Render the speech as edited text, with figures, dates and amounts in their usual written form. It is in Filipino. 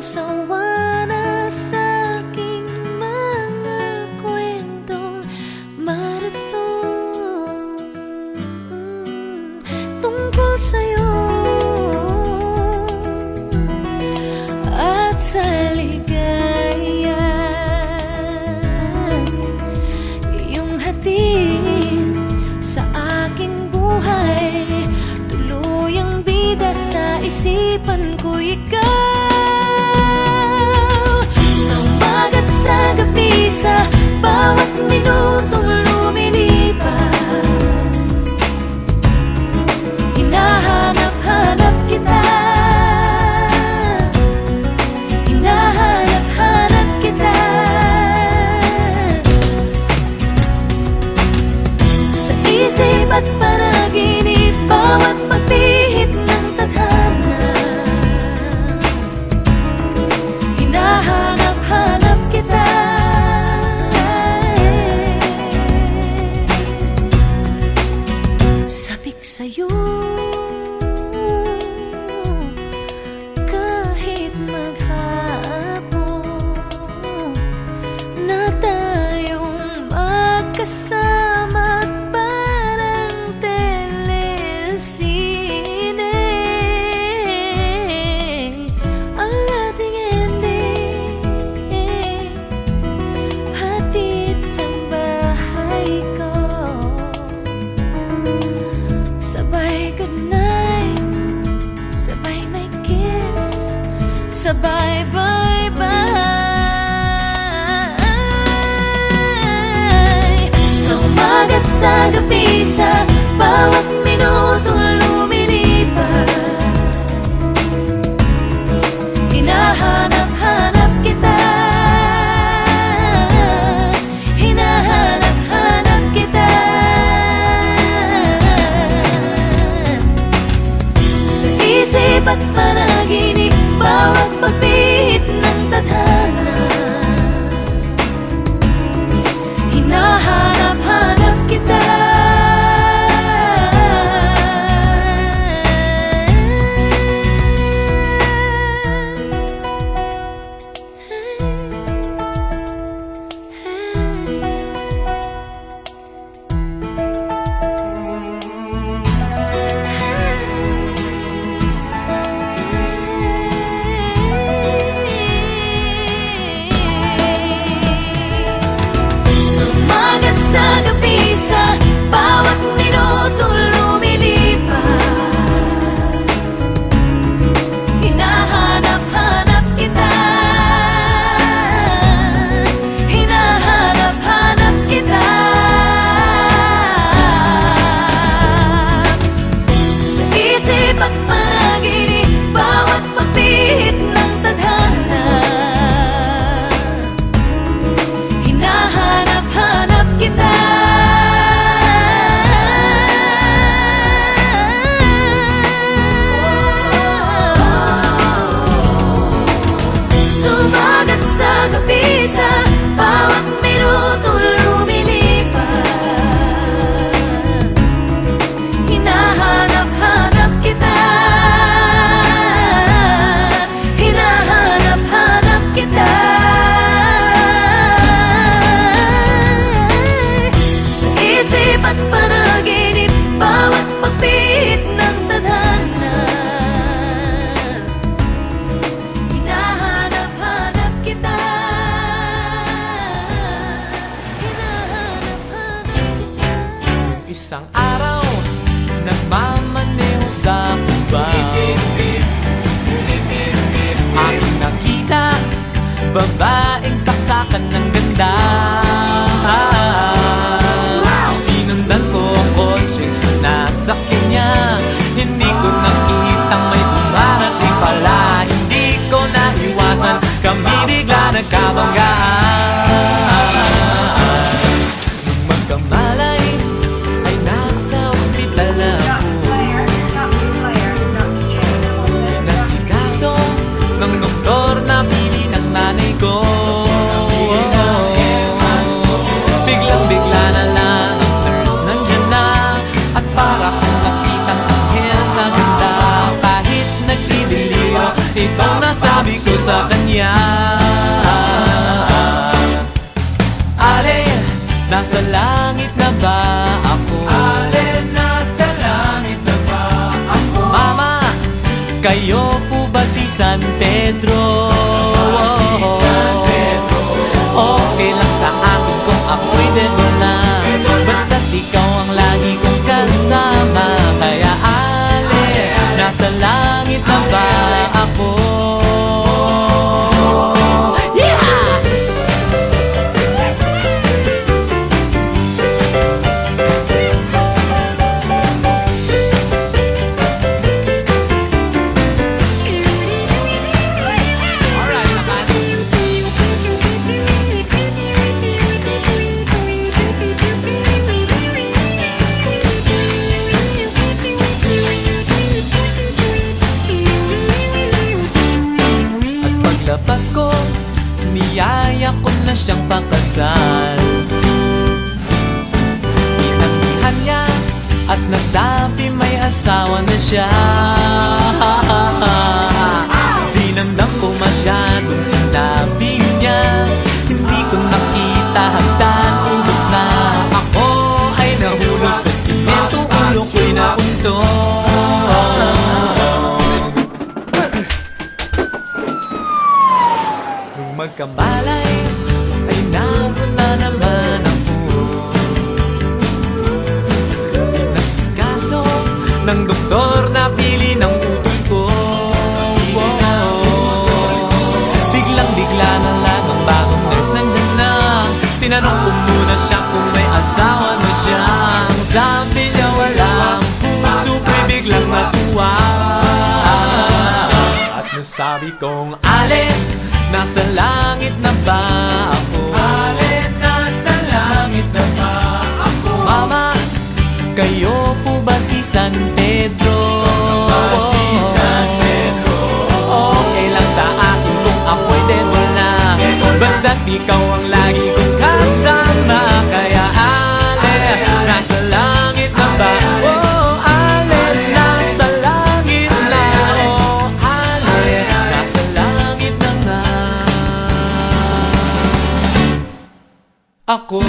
sawa na sa aking mga kwentong marathon tungkol sa'yo at sa ligaya. Iyong hatid sa aking buhay, tuluyang bida sa isipan ko ikaw. Sa umaga't sa gabi, sa bawat minutong lumilipas, hinahanap-hanap kita, hinahanap-hanap kita. Sa isip at panaginip, bawat pagpihit ng tadhana, hinahanap-hanap kita. Sabik sa'yo kahit maghapon na tayong magkasama at parang telesine. Ang ating ending hatid sa bahay ko. Sabay goodnight, sabay may kiss, sabay bye-bye. Sa umaga't sa gabi, sa bawat minutong lumilipas, hinahanap-hanap kita, hinahanap-hanap kita. Sa isip at panaginip, bawat pagpihit ng tadhana, hinahanap-hanap kita. Sumagat sa gabi, sa bawat minutong lumilipas, hinahanap-hanap kita, hinahanap-hanap kita. Sa isip at panaginip, bawat pagpihit ng tadhana, hinahanap-hanap kita. Sumagat sa gabi, sa bawat minutong lumilipas, hinahanap-hanap kita, hinahanap-hanap kita. Sa isip at panaginip, bawat pagpihit ng tadhana, hinahanap-hanap kita, hinahanap-hanap kita. Isang araw, nagmamaneho sa bubay, aking nakita, babaeng saksakan ng ganda. Sinundan ko ang kotseng sinasakyan niya, hindi ko nakitang may dumarating pala. Hindi ko naiwasan, kami bigla nagkabanggaan. Nung magkamalay, ay nasa ospital na ako, nasikaso ng doktor na pili ng nanay ko. Biglang-bigla na lang ang nurse nandyan na, at para kong nakitang anghel sa ganda. Kahit nagdidiliro, itong nasabi ko sa kanya. Alin, nasa langit na ba ako? Alin, nasa langit na ba ako? Mama, kayo po ba si San Pedro? Okay lang sa akin kung ako'y dedo na, basta't ikaw ang lagi kong kasama. Kaya alin, nasa langit na ba ako? Yeah! Alright, nakali. At paglabas ko, niyaya ko na siyang pakasal. Inanggihan niya at nasabi may asawa na siya. Dinamdam ko masyadong sinabi niya, hindi ko nakita hagdan, ubos na. Ako ay nahulog sa simento, ulo ko'y nauntog. Nung magkamalay, ay naroon na naman ako. Pinasikaso ng doktor na pili ng utol ko. Biglang-bigla na lang ang bagong nurse nandyan na. Tinanong ko muna siya kung may asawa na siya. Sabi niya wala, puso ko'y biglang natuwa. At nasabi kong, alin, nasa langit na ba ako? Alin, nasa langit na ba ako? Mama, kayo po ba si San Pedro? Si San Pedro. Okay lang sa akin kung ako'y dedo na, basta't ikaw ang lagi kong kasama. Kaya alin, nasa langit na ba? Oh, alin, nasa langit na. Oh, alin, nasa langit na nga ako.